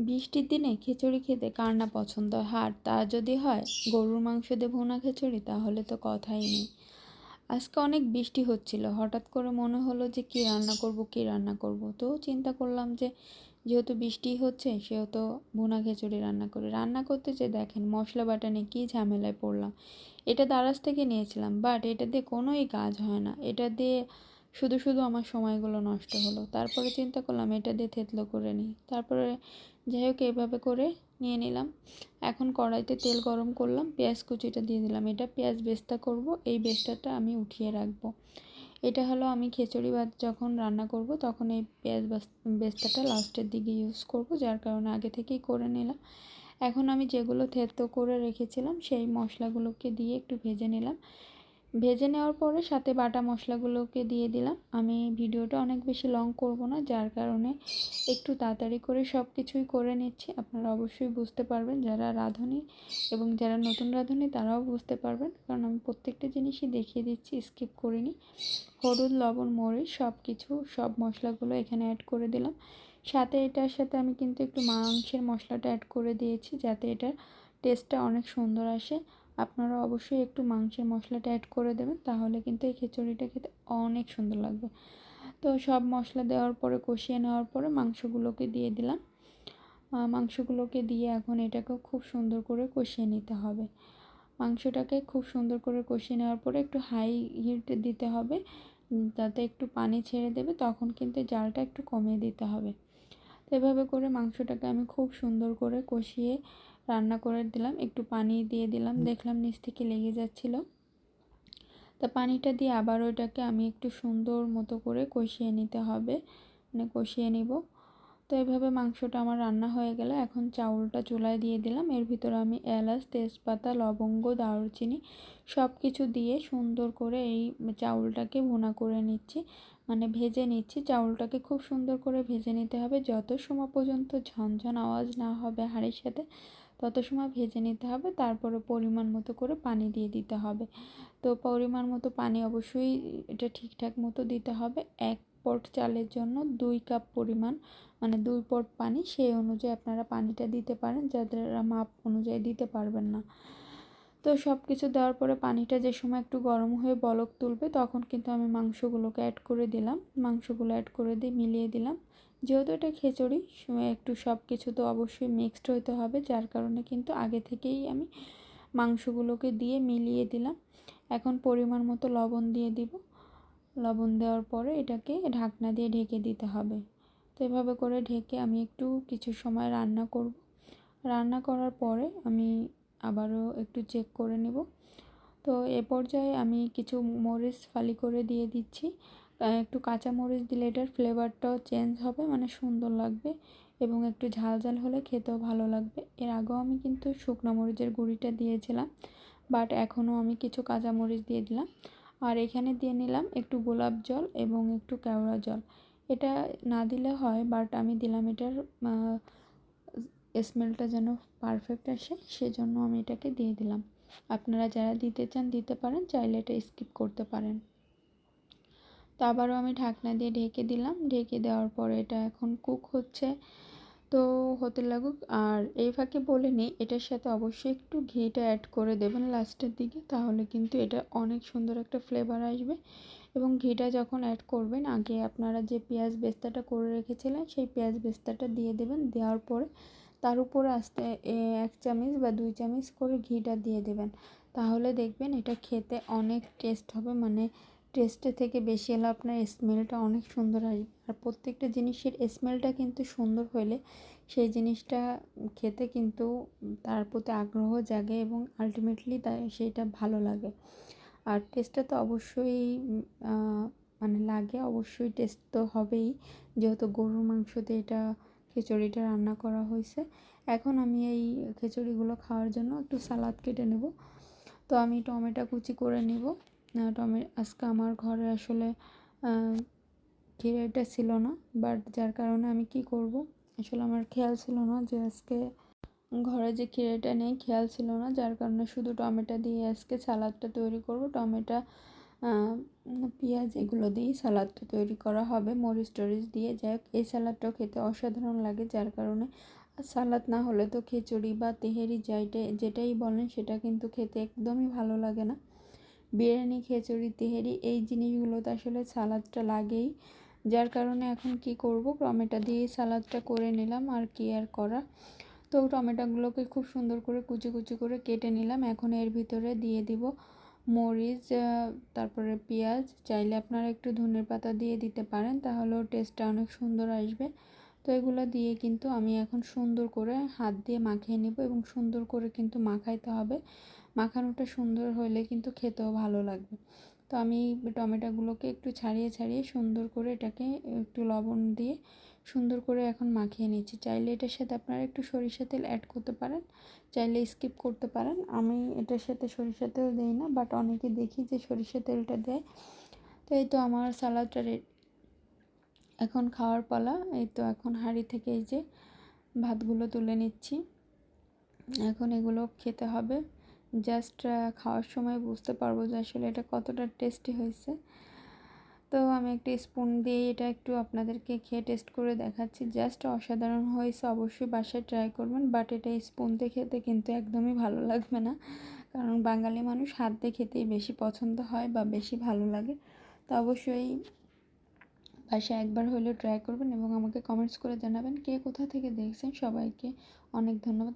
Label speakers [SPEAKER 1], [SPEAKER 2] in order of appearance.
[SPEAKER 1] বৃষ্টির দিনে খিচুড়ি খেতে কার না পছন্দ হয়, আর তা যদি হয় গরুর মাংস দিয়ে ভুনা খিচুড়ি, তাহলে তো কথাই নেই। আজকে অনেক বৃষ্টি হচ্ছিল, হঠাৎ করে মনে হলো যে কি রান্না করব। তো চিন্তা করলাম যে যেহেতু বৃষ্টি হচ্ছে সেহেতু ভুনা খিচুড়ি রান্না করি। রান্না করতে যে দেখেন মশলা বাটা নিয়ে কী ঝামেলায় পড়লাম। এটা দারাজ থেকে নিয়েছিলাম, বাট এটা দিয়ে কোনোই কাজ হয় না। এটা দিয়ে শুধু শুধু আমার সময়গুলো নষ্ট হলো। তারপরে চিন্তা করলাম এটা দিয়ে থেতলো করে নিই। তারপরে যাই হোক এভাবে করে নিয়ে নিলাম। এখন কড়াইতে তেল গরম করলাম, পেঁয়াজ কুচিটা দিয়ে দিলাম। এটা পেঁয়াজ বেস্তা করব, এই বেস্তাটা আমি উঠিয়ে রাখবো। এটা হলো আমি খিচুড়ি ভাত যখন রান্না করব তখন এই পেঁয়াজ বেস্তাটা লাস্টের দিকে ইউজ করব, যার কারণে আগে থেকেই করে নিলাম। এখন আমি যেগুলো থেতো করে রেখেছিলাম সেই মশলাগুলোকে দিয়ে একটু ভেজে নিলাম। ভেজে নেওয়ার পরে সাথে বাটা মশলাগুলোকে দিয়ে দিলাম। আমি ভিডিওটা অনেক বেশি লং করব না, যার কারণে একটু তাড়াতাড়ি করে সব কিছুই করে নিচ্ছি। আপনারা অবশ্যই বুঝতে পারবেন, যারা রাঁধুনি এবং যারা নতুন রাঁধুনি তারাও বুঝতে পারবেন, কারণ আমি প্রত্যেকটা জিনিসই দেখিয়ে দিচ্ছি, স্কিপ করিনি। হলুদ, লবণ, মরিচ সব মশলাগুলো এখানে অ্যাড করে দিলাম। সাথে এটার সাথে আমি কিন্তু একটু মাংসের মশলাটা অ্যাড করে দিয়েছি, যাতে এটার টেস্টটা অনেক সুন্দর আসে। আপনারা অবশ্যই একটু মাংসের মশলাটা অ্যাড করে দেবেন, তাহলে কিন্তু এই খিচুড়িটা খেতে অনেক সুন্দর লাগবে। তো সব মশলা দেওয়ার পরে কষিয়ে নেওয়ার পরে মাংসগুলোকে দিয়ে দিলাম। মাংসগুলোকে দিয়ে এখন এটাকেও খুব সুন্দর করে কষিয়ে নিতে হবে। মাংসটাকে খুব সুন্দর করে কষিয়ে নেওয়ার পরে একটু হাই হিট দিতে হবে, যাতে একটু পানি ছেড়ে দেবে, তখন কিন্তু জালটা একটু কমিয়ে দিতে হবে। তো এভাবে করে মাংসটাকে আমি খুব সুন্দর করে কষিয়ে রান্না করে দিলাম। একটু পানি দিয়ে দিলাম, দেখলাম নিচ থেকে লেগে যাচ্ছিলো। তা পানিটা দিয়ে আবার ওইটাকে আমি একটু সুন্দর মতো করে কষিয়ে নিতে হবে, মানে কষিয়ে নিব। তো এইভাবে মাংসটা আমার রান্না হয়ে গেলে এখন চাউলটা চুলায় দিয়ে দিলাম। এর ভিতরে আমি এলাচ, তেজপাতা, লবঙ্গ, দারুচিনি সব কিছু দিয়ে সুন্দর করে এই চাউলটাকে ভুনা করে নিচ্ছি, মানে ভেজে নিচ্ছি। চাউলটাকে খুব সুন্দর করে ভেজে নিতে হবে, যত সময় পর্যন্ত ঝনঝন আওয়াজ না হবে হাঁড়ির সাথে তত সময় ভেজে নিতে হবে। তারপরে পরিমাণ মতো করে পানি দিয়ে দিতে হবে। তো পরিমাণ মতো পানি অবশ্যই এটা ঠিকঠাক মতো দিতে হবে। 1 পট চালের জন্য 2 কাপ পরিমাণ, মানে 2 পট পানি, সেই অনুযায়ী আপনারা পানিটা দিতে পারেন, যারা মাপ অনুযায়ী দিতে পারবেন না। তো সব কিছু দেওয়ার পরে পানিটা যে সময় একটু গরম হয়ে বলক তুলবে তখন কিন্তু আমি মাংসগুলোকে অ্যাড করে দিলাম। মাংসগুলো অ্যাড করে দিয়ে মিলিয়ে দিলাম। যেহেতু এটা খিচুড়ি, একটু সব কিছু তো অবশ্যই মিক্সড হইতে হবে, যার কারণে কিন্তু আগে থেকেই আমি মাংসগুলোকে দিয়ে মিলিয়ে দিলাম। এখন পরিমাণ মতো লবণ দিয়ে দিব। লবণ দেওয়ার পরে এটাকে ঢাকনা দিয়ে ঢেকে দিতে হবে। তো এভাবে করে ঢেকে আমি একটু কিছু সময় রান্না করব। রান্না করার পরে আমি আবারও একটু চেক করে নেব। তো এ পর্যায়ে আমি কিছু মরিচ ফালি করে দিয়ে দিচ্ছি। একটু কাঁচা মরিচ দিলে এটার ফ্লেভারটাও চেঞ্জ হবে, মানে সুন্দর লাগবে এবং একটু ঝাল ঝাল হলে খেতেও ভালো লাগবে। এর আগেও আমি কিন্তু শুকনো মরিচের গুঁড়িটা দিয়েছিলাম, বাট এখনও আমি কিছু কাঁচা মরিচ দিয়ে দিলাম। আর এখানে দিয়ে নিলাম একটু গোলাপ জল এবং একটু কেওড়া জল। এটা না দিলে হয়, বাট আমি দিলাম, এটার স্মেলটা যেন পারফেক্ট আসে সেজন্য আমি এটাকে দিয়ে দিলাম। আপনারা যারা দিতে চান দিতে পারেন, চাইলে এটা স্কিপ করতে পারেন। তো আবারও আমি ঢাকনা দিয়ে ঢেকে দিলাম। ঢেকে দেওয়ার পরে এটা এখন কুক হচ্ছে, তো হতে লাগুক। আর এই ফাঁকে বলে নিই, এটার সাথে অবশ্যই একটু ঘিটা অ্যাড করে দেবেন লাস্টের দিকে, তাহলে কিন্তু এটা অনেক সুন্দর একটা ফ্লেভার আসবে। এবং ঘিটা যখন অ্যাড করবেন, আগে আপনারা যে পেঁয়াজ বেস্তাটা করে রেখেছিলেন সেই পেঁয়াজ বেস্তাটা দিয়ে দেবেন। দেওয়ার পরে তার উপরে আস্তে 1 চামচ বা 2 চামচ করে ঘিটা দিয়ে দেবেন, তাহলে দেখবেন এটা খেতে অনেক টেস্ট হবে, মানে টেস্টের থেকে বেশি হলে আপনার স্মেলটা অনেক সুন্দর আসবে। আর প্রত্যেকটা জিনিসের স্মেলটা কিন্তু সুন্দর হলে সেই জিনিসটা খেতে কিন্তু তার প্রতি আগ্রহ জাগে এবং আলটিমেটলি সেইটা ভালো লাগে। আর টেস্টটা তো অবশ্যই মানে লাগে, অবশ্যই টেস্ট তো হবেই, যেহেতু গরুর মাংস দিয়ে এটা খিচুড়িটা রান্না করা হয়েছে। এখন আমি এই খিচুড়িগুলো খাওয়ার জন্য একটু সালাদ কেটে নেব। তো আমি টমেটো কুচি করে নেব। আজকে আমার ঘরে আসলে খিরেটা ছিল না, বাট যার কারণে আমি কি করব, আসলে আমার খেয়াল ছিল না যে আজকে ঘরে যে খিরেটা নেই, খেয়াল ছিল না, যার কারণে শুধু টমেটো দিয়ে আজকে সালাদটা তৈরি করব। টমেটো, পেঁয়াজ এগুলো দিয়েই সালাদটা তৈরি করা হবে, মরিচ টরিচ দিয়ে। যাই হোক, এই সালাদটাও খেতে অসাধারণ লাগে, যার কারণে সালাদ না হলে তো খিচুড়ি বা তেহেরি যেটাই বলেন সেটা কিন্তু খেতে একদমই ভালো লাগে না। বিরিয়ানি, খিচুড়ি, তেহেরি এই জিনিসগুলোতে আসলে সালাদটা লাগেই। যার কারণে এখন কি করব, টমেটো দিয়ে সালাদটা করে নিলাম, আর কি আর করা। তো টমেটোগুলোকে খুব সুন্দর করে কুচি কুচি করে কেটে নিলাম। এখন এর ভিতরে দিয়ে দিব মরিচ, তারপরে পেঁয়াজ, চাইলে আপনারা একটু ধনের পাতা দিয়ে দিতে পারেন, তাহলেও টেস্টটা অনেক সুন্দর আসবে। তো এগুলো দিয়ে কিন্তু আমি এখন সুন্দর করে হাত দিয়ে মাখিয়ে নেব, এবং সুন্দর করে কিন্তু মাখাইতে হবে। মাখানোটা সুন্দর হলে কিন্তু খেতেও ভালো লাগবে। তো আমি টমেটোগুলোকে একটু ছাড়িয়ে ছাড়িয়ে সুন্দর করে এটাকে একটু লবণ দিয়ে সুন্দর করে এখন মাখিয়ে নিচ্ছি। চাইলে এটার সাথে আপনারা একটু সরিষার তেল অ্যাড করতে পারেন, চাইলে স্কিপ করতে পারেন। আমি এটার সাথে সরিষার তেল দিই না, বাট অনেকে দেখি যে সরিষার তেলটা দেয়। তো এই তো আমার সালাদটা এখন খাওয়ার পালা। এই তো এখন হাঁড়ি থেকে এই যে ভাতগুলো তুলে নিচ্ছি। এখন এগুলো খেতে হবে। জাস্ট খাওয়ার সময় বুঝতে পারবো যে আসলে এটা কতটা টেস্টি হয়েছে। তো আমি একটা স্পুন দিয়ে এটা একটু আপনাদেরকে খেয়ে টেস্ট করে দেখাচ্ছি। জাস্ট অসাধারণ হয়েছে। অবশ্যই বাসায় ট্রাই করবেন, বাট এটা স্পুন দিয়ে খেতে কিন্তু একদমই ভালো লাগবে না, কারণ বাঙালি মানুষ হাত দিয়ে খেতেই বেশি পছন্দ হয় বা বেশি ভালো লাগে। তো অবশ্যই বাসায় একবার হলেও ট্রাই করবেন এবং আমাকে কমেন্টস করে জানাবেন কে কোথা থেকে দেখছেন। সবাইকে অনেক ধন্যবাদ।